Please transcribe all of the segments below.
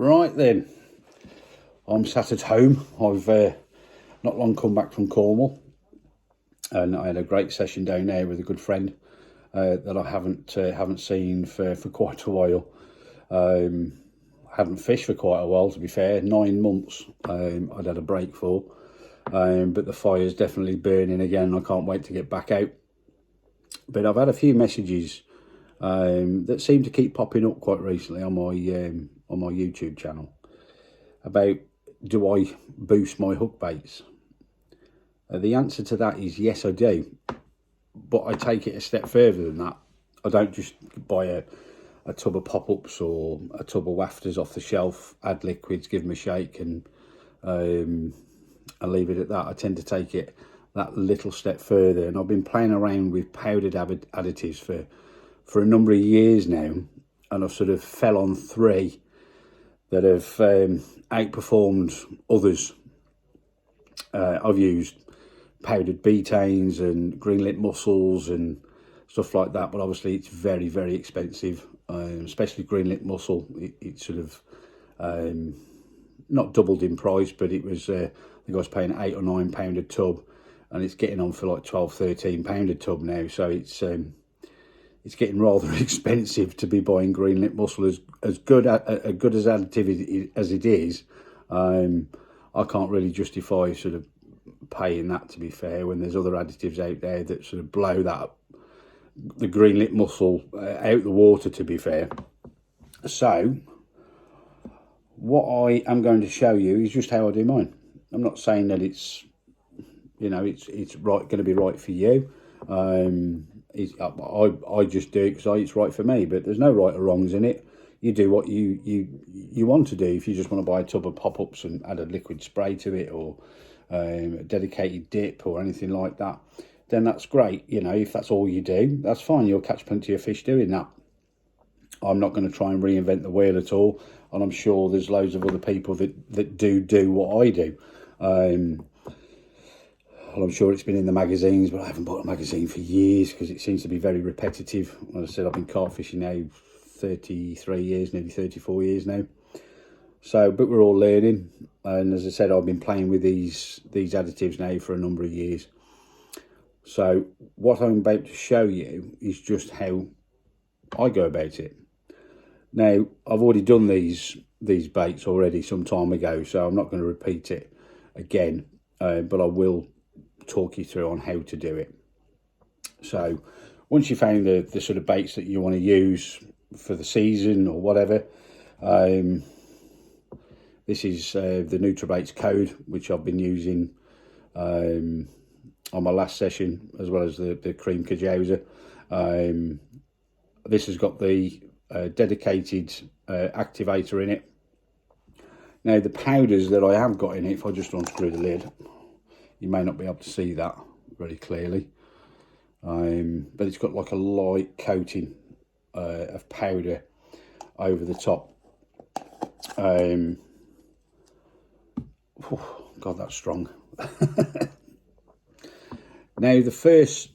Right then, I'm sat at home. I've not long come back from Cornwall, and I had a great session down there with a good friend that I haven't seen for quite a while. I hadn't fished for quite a while, to be fair. 9 months I'd had a break for, but the fire's definitely burning again. I can't wait to get back out. But I've had a few messages that seem to keep popping up quite recently on my YouTube channel about, do I boost my hook baits? The answer to that is yes, I do, but I take it a step further than that. I don't just buy a tub of pop-ups or a tub of wafters off the shelf, add liquids, give them a shake, and leave it at that. I tend to take it that little step further, and I've been playing around with powdered additives for a number of years now, and I've sort of fell on 3 that have outperformed others. I've used powdered betaines and green-lit mussels and stuff like that, but obviously it's very, very expensive, especially green-lit mussel. It's sort of not doubled in price, but it was I think I was paying £8 or £9 a tub, and it's getting on for like £12-13 a tub now. So it's getting rather expensive to be buying green-lit mussel. As good as additive as it is, I can't really justify sort of paying that, to be fair, when there's other additives out there that sort of blow the green-lit mussel out the water, to be fair. So what I am going to show you is just how I do mine. I'm not saying that it's going to be right for you. I just do it because it's right for me, but there's no right or wrongs in it. You do what you want to do. If you just want to buy a tub of pop-ups and add a liquid spray to it, or a dedicated dip or anything like that, then that's great. If that's all you do, that's fine. You'll catch plenty of fish doing that. I'm not going to try and reinvent the wheel at all, and I'm sure there's loads of other people that do what I do. Well, I'm sure it's been in the magazines, but I haven't bought a magazine for years because it seems to be very repetitive. As I said, I've been carp fishing now 33 years, nearly 34 years now. So, but we're all learning, and as I said, I've been playing with these additives now for a number of years. So what I'm about to show you is just how I go about it. Now, I've already done these baits already some time ago, so I'm not going to repeat it again, but I will talk you through on how to do it. So once you found the sort of baits that you want to use for the season or whatever, this is the NutriBaits code, which I've been using on my last session, as well as the cream Kajauza. This has got the dedicated activator in it. Now, the powders that I have got in it, if I just unscrew the lid, you may not be able to see that very clearly, but it's got like a light coating of powder over the top. God, that's strong. Now, the first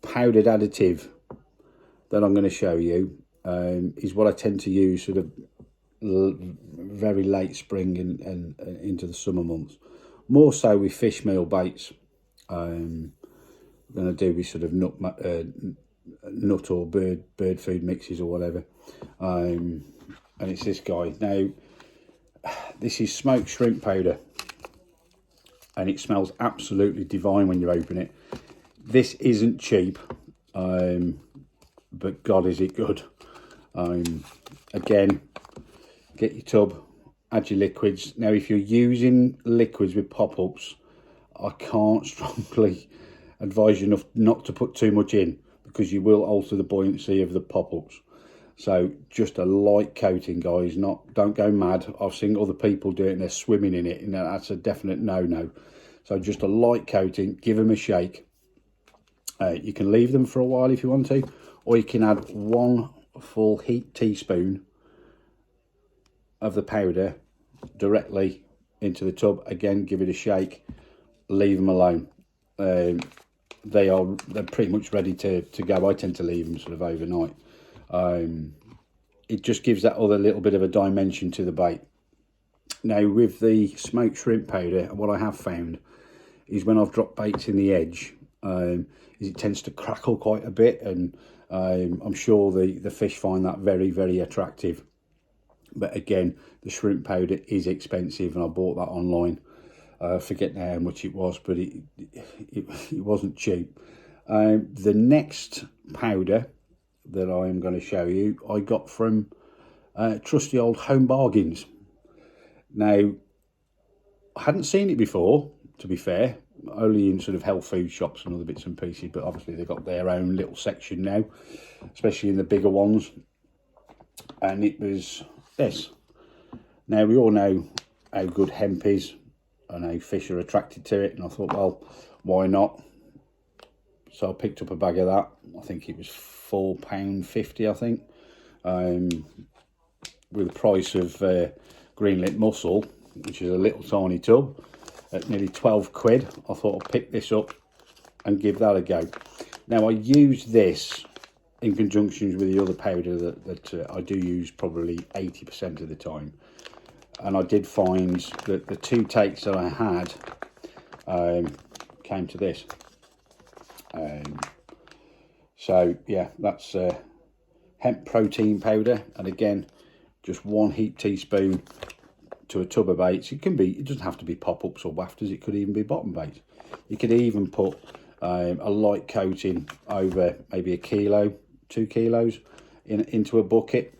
powdered additive that I'm going to show you is what I tend to use sort of very late spring and into the summer months. More so with fish meal baits than I do with sort of nut or bird food mixes or whatever. And it's this guy. Now, this is smoked shrimp powder, and it smells absolutely divine when you open it. This isn't cheap, but God, is it good. Again, get your tub, add your liquids. Now, if you're using liquids with pop-ups, I can't strongly advise you enough not to put too much in, because you will alter the buoyancy of the pop-ups. So just a light coating, guys. Don't go mad. I've seen other people do it and they're swimming in it, and that's a definite no-no. So just a light coating, give them a shake. You can leave them for a while if you want to, or you can add 1 full heat teaspoon of the powder directly into the tub. Again, give it a shake, leave them alone. They're pretty much ready to go. I tend to leave them sort of overnight. it just gives that other little bit of a dimension to the bait. Now with the smoked shrimp powder, what I have found is when I've dropped baits in the edge, is it tends to crackle quite a bit, and I'm sure the fish find that very, very attractive. But again, the shrimp powder is expensive, and I bought that online. I forget now how much it was, but it wasn't cheap. The next powder that I am going to show you, I got from trusty old Home Bargains. Now, I hadn't seen it before, to be fair, only in sort of health food shops and other bits and pieces, but obviously they've got their own little section now, especially in the bigger ones. And it was this. Now, we all know how good hemp is and how fish are attracted to it, and I thought, well, why not? So I picked up a bag of that. I think it was £4.50, I think, with the price of greenlit mussel, which is a little tiny tub, at nearly 12 quid. I thought I'd pick this up and give that a go. Now, I use this in conjunction with the other powder that I do use probably 80% of the time. And I did find that the 2 takes that I had came to this. So yeah, that's hemp protein powder, and again, just 1 heaped teaspoon to a tub of baits. It doesn't have to be pop-ups or wafters, it could even be bottom baits. You could even put a light coating over maybe 1 kilo, 2 kilos into a bucket.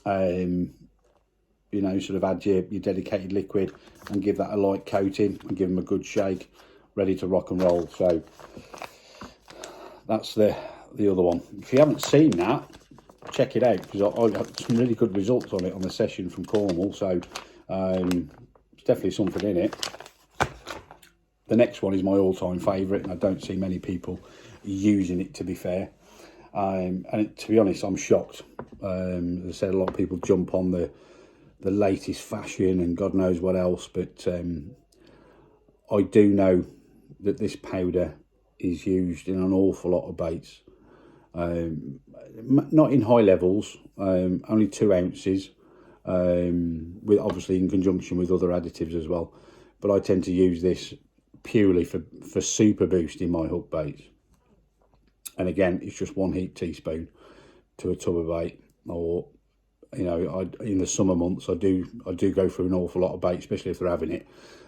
You know, sort of add your dedicated liquid and give that a light coating and give them a good shake, ready to rock and roll. So that's the other one. If you haven't seen that, check it out, because I got some really good results on it on the session from Cornwall. So it's definitely something in it. The next one is my all-time favourite, and I don't see many people using it, to be fair. To be honest, I'm shocked. As I said, a lot of people jump on the latest fashion and God knows what else, but I do know that this powder is used in an awful lot of baits. Not in high levels, only 2 ounces, with obviously in conjunction with other additives as well. But I tend to use this purely for super boost in my hook baits. And again, it's just 1 heaped teaspoon to a tub of bait. Or, you know, in the summer months, I do go through an awful lot of bait, especially if they're having it,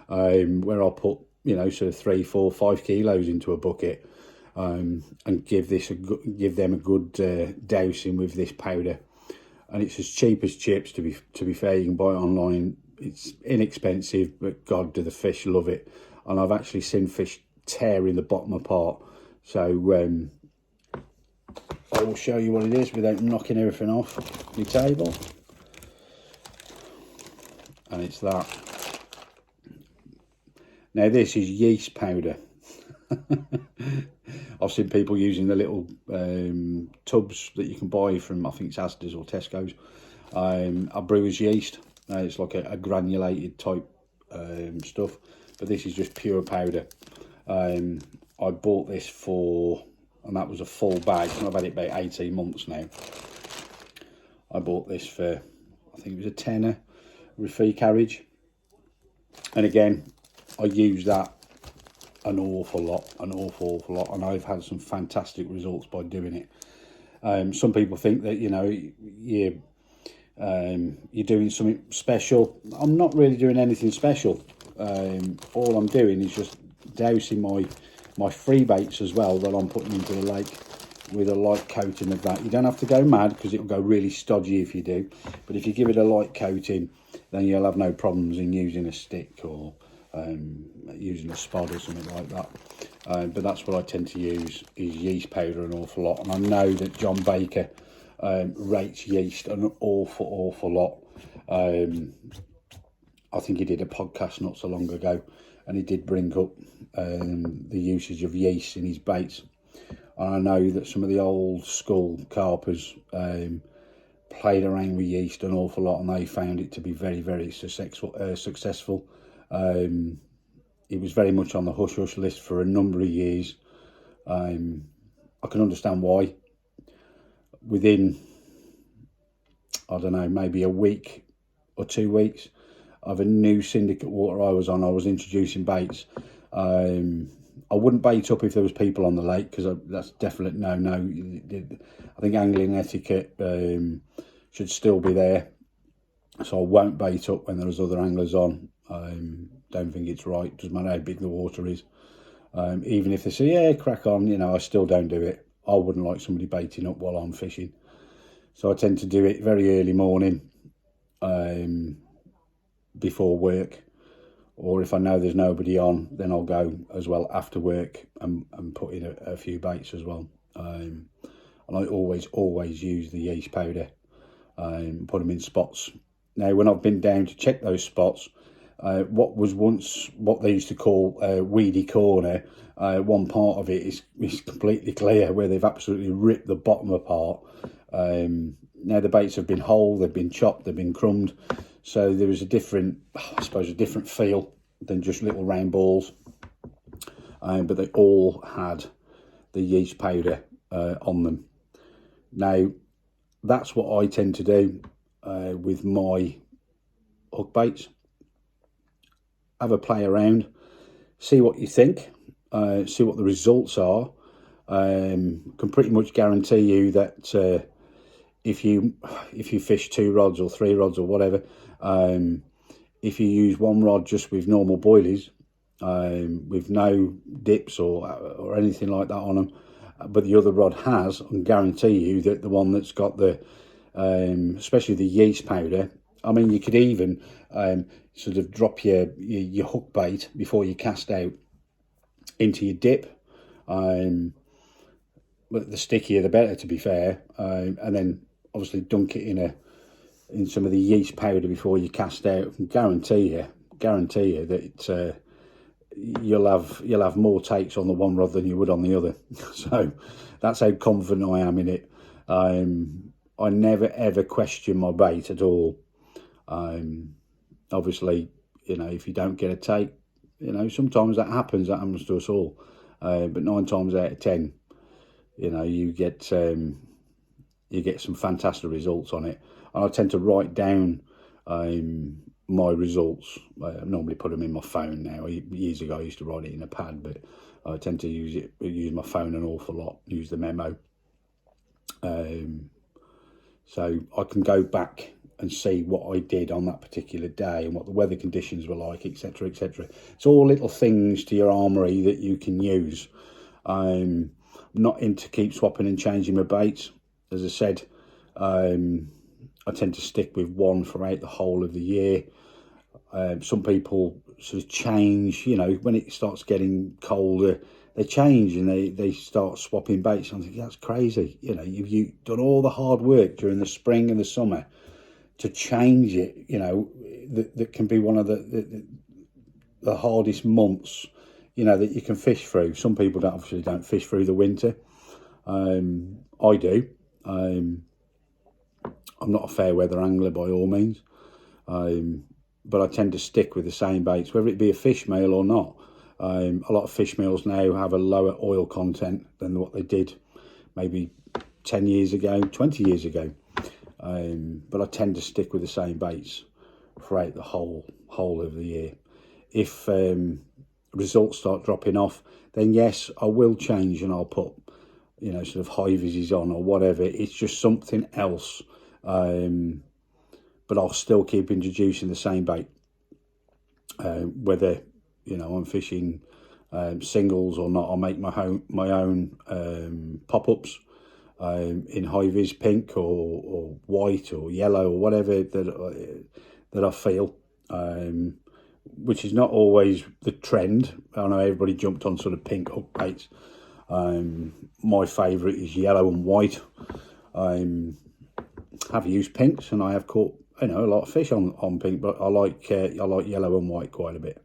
where I'll put, you know, sort of 3, 4, 5 kilos into a bucket, and give them a good dousing with this powder. And it's as cheap as chips, to be fair. You can buy it online. It's inexpensive, but God, do the fish love it. And I've actually seen fish tearing the bottom apart. So I will show you what it is without knocking everything off the table. And it's that. Now, this is yeast powder. I've seen people using the little tubs that you can buy from, I think it's Additives or Tesco's. A brewer's yeast. It's like a granulated type stuff, but this is just pure powder. I bought this and that was a full bag, and I've had it about 18 months now. I bought this for, I think it was a tenner with free carriage. And again, I use that an awful lot, and I've had some fantastic results by doing it. Some people think that, you know, you're doing something special. I'm not really doing anything special. All I'm doing is just dousing my free baits as well that I'm putting into the lake with a light coating of that. You don't have to go mad, because it'll go really stodgy if you do, but if you give it a light coating, then you'll have no problems in using a stick or using a spot or something like that. But that's what I tend to use, is yeast powder an awful lot. And I know that John Baker rates yeast an awful lot. I think he did a podcast not so long ago, and he did bring up the usage of yeast in his baits. And I know that some of the old school carpers played around with yeast an awful lot, and they found it to be very, very successful. It was very much on the hush-hush list for a number of years. I can understand why. Within I don't know, maybe a week or 2 weeks of a new syndicate water I was on. I was introducing baits. I wouldn't bait up if there was people on the lake, because that's definite no. I think angling etiquette should still be there, so I won't bait up when there's other anglers on. Don't think it's right. Doesn't matter how big the water is. Even if they say, yeah, crack on, you know, I still don't do it. I wouldn't like somebody baiting up while I'm fishing. So I tend to do it very early morning, before work, or if I know there's nobody on, then I'll go as well after work and put in a few baits as well. And I always use the yeast powder, put them in spots. Now, when I've been down to check those spots, what was once what they used to call weedy corner, one part of it is completely clear, where they've absolutely ripped the bottom apart. Now the baits have been whole, they've been chopped, they've been crumbed, so there was a different feel than just little round balls. But they all had the yeast powder on them. Now that's what I tend to do with my hook baits. Have a play around, see what you think, see what the results are. Can pretty much guarantee you that if you fish 2 rods or 3 rods or whatever, if you use one rod just with normal boilies, with no dips or anything like that on them, but the other rod has, I can guarantee you that the one that's got the especially the yeast powder, I mean, you could even sort of drop your hook bait before you cast out into your dip, but the stickier the better, to be fair, and then obviously dunk it in some of the yeast powder before you cast out. I can guarantee you that you'll have more takes on the one rod than you would on the other. So that's how confident I am in it. I never ever question my bait at all. Obviously, you know, if you don't get a take, you know, sometimes that happens to us all, but 9 times out of 10, you know, you get some fantastic results on it. And I tend to write down my results. I normally put them in my phone now. Years ago I used to write it in a pad, but I tend to use my phone an awful lot, use the memo, so I can go back and see what I did on that particular day and what the weather conditions were like, etc, etc. It's all little things to your armoury that you can use. I'm not into keep swapping and changing my baits. As I said, I tend to stick with one throughout the whole of the year. Some people sort of change, you know, when it starts getting colder, they change and they start swapping baits. I'm thinking, that's crazy. You know, you've done all the hard work during the spring and the summer to change it. You know, that can be one of the hardest months, you know, that you can fish through. Some people obviously don't fish through the winter. I do. I'm not a fair weather angler by all means, but I tend to stick with the same baits, whether it be a fish meal or not. A lot of fish meals now have a lower oil content than what they did maybe 10 years ago, 20 years ago. But I tend to stick with the same baits throughout the whole of the year. If results start dropping off, then yes, I will change and I'll put, you know, sort of high vises on or whatever. It's just something else. But I'll still keep introducing the same bait, whether, you know, I'm fishing singles or not. I'll make my own pop-ups in high vis pink or white or yellow or whatever that I feel, which is not always the trend. I know everybody jumped on sort of pink hook baits. My favourite is yellow and white. Have used pinks and I have caught, you know, a lot of fish on pink, but I like yellow and white quite a bit.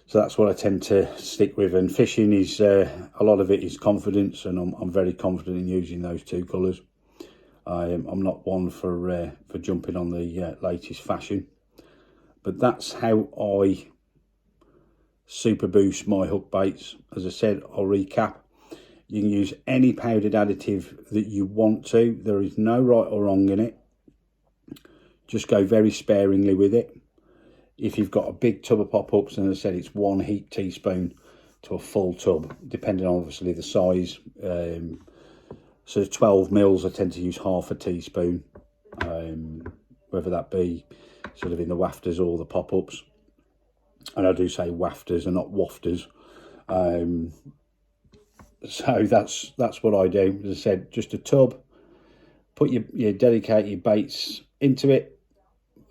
So that's what I tend to stick with. And fishing is a lot of it is confidence, and I'm very confident in using those 2 colours. I'm not one for jumping on the latest fashion, but that's how I super boost my hook baits. As I said, I'll recap. You can use any powdered additive that you want to. There is no right or wrong in it. just go very sparingly with it. If you've got a big tub of pop-ups, and as I said, it's 1 heaped teaspoon to a full tub, depending on obviously the size. So 12 mils, I tend to use half a teaspoon, whether that be sort of in the wafters or the pop-ups. And I do say wafters and not wafters. So that's what I do. As I said, just a tub, put your dedicated baits into it,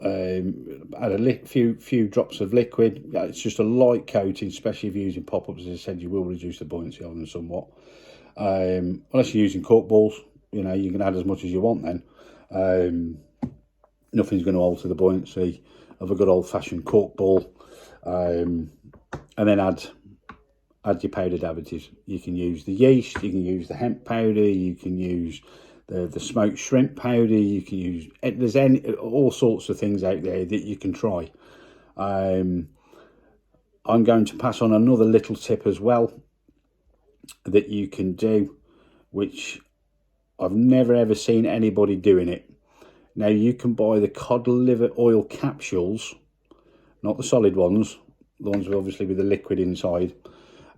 add a few drops of liquid. It's just a light coating, especially if you're using pop-ups. As I said, you will reduce the buoyancy on them somewhat. Unless you're using cork balls, you know, you can add as much as you want then. Nothing's going to alter the buoyancy of a good old-fashioned cork ball. And then add your powdered additives. You can use the yeast, you can use the hemp powder, you can use the smoked shrimp powder, you can use, there's all sorts of things out there that you can try. I'm going to pass on another little tip as well that you can do, which I've never ever seen anybody doing it. Now, you can buy the Cod Liver Oil Capsules, not the solid ones, the ones obviously with the liquid inside.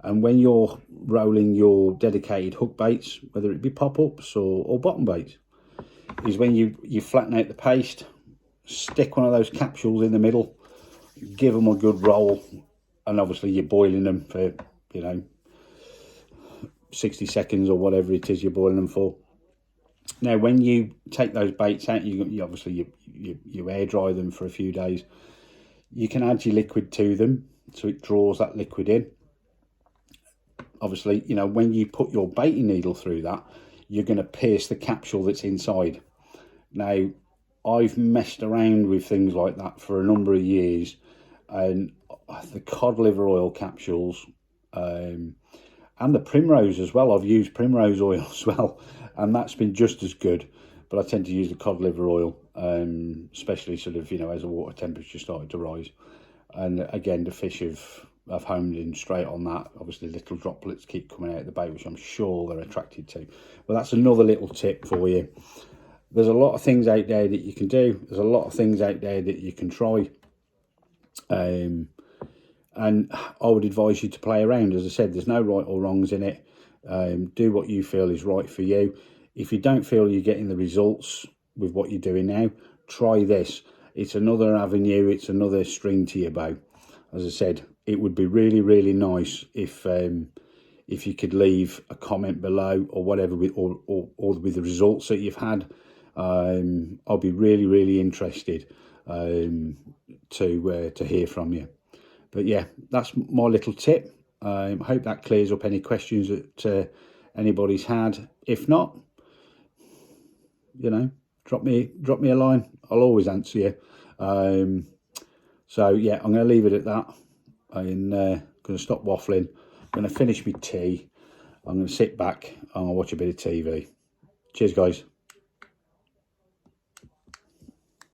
And when you're rolling your dedicated hook baits, whether it be pop-ups or bottom baits, is when you flatten out the paste, stick one of those capsules in the middle, give them a good roll, and obviously you're boiling them for, you know, 60 seconds or whatever it is you're boiling them for. Now, when you take those baits out, you obviously you air dry them for a few days. You can add your liquid to them, so it draws that liquid in. Obviously, you know, when you put your baiting needle through that, you're going to pierce the capsule that's inside. Now, I've messed around with things like that for a number of years, and the cod liver oil capsules, and the primrose as well. I've used primrose oil as well, and that's been just as good. But I tend to use the cod liver oil, especially sort of, you know, as the water temperature started to rise. And again, the fish have homed in straight on that. Obviously, little droplets keep coming out of the bait, which I'm sure they're attracted to. But that's another little tip for you. There's a lot of things out there that you can do. There's a lot of things out there that you can try. And I would advise you to play around. As I said, there's no right or wrongs in it. Do what you feel is right for you. If you don't feel you're getting the results with what you're doing now, try this. It's another avenue. It's another string to your bow. As I said, it would be really, really nice if you could leave a comment below or whatever, or with the results that you've had. I'll be really, really interested to hear from you. But yeah, that's my little tip. I hope that clears up any questions that anybody's had. If not, you know, drop me a line. I'll always answer you. So yeah, I'm going to leave it at that. I'm going to stop waffling. I'm going to finish my tea. I'm going to sit back and I'll watch a bit of TV. Cheers, guys.